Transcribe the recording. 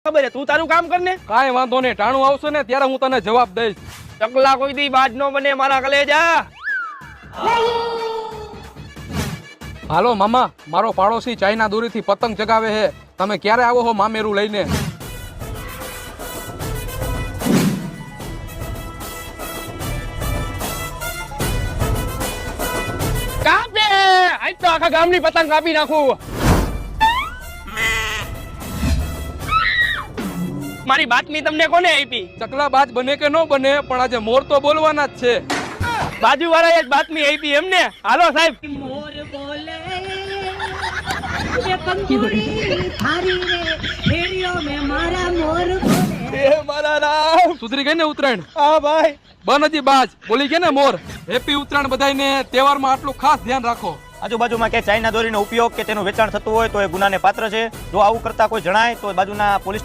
ખબર છે, તું તારું કામ કર ને. કાંઈ વાંધો નહીં, ટાણું આવશે ને ત્યારે હું તને જવાબ દઈશ. ચકલા કોઈ દી બાજ નો બને મારા કલેજા. હાલો મામા, મારો પાડોશી ચાઇના દોરીથી પતંગ ચગાવે છે. તમે ક્યારે આવો હો મામેરું લઈને? કાપે આજ તો આખા ગામની પતંગ કાપી નાખું. મારી બાતમી તમને કોને આપી? ચકલા બાજ બને કે ન બને, પણ આજે મોર તો બોલવાના જ છે. બાજુ વાળાએ જ બાતમી આપી એમને. હાલો સાહેબ. મોર બોલે એ પંખુડી થારી રે ફેરિયો મે મારા મોર બોલે. એ મારા રામ. સુધરી ગઈ ને ઉત્તરાયણ? હા ભાઈ. બન હજી બાજ બોલી કે ને મોર. હેપી ઉત્તરાયણ બધાયને. તહેવારમાં આટલું ખાસ ધ્યાન રાખો. આજુબાજુમાં કે ચાઇના દોરીનો ઉપયોગ કે તેનું વેચાણ થતું હોય તો એ ગુનાને પાત્ર છે. જો આવું કરતા કોઈ જણાય તો બાજુના પોલીસ સ્ટેશન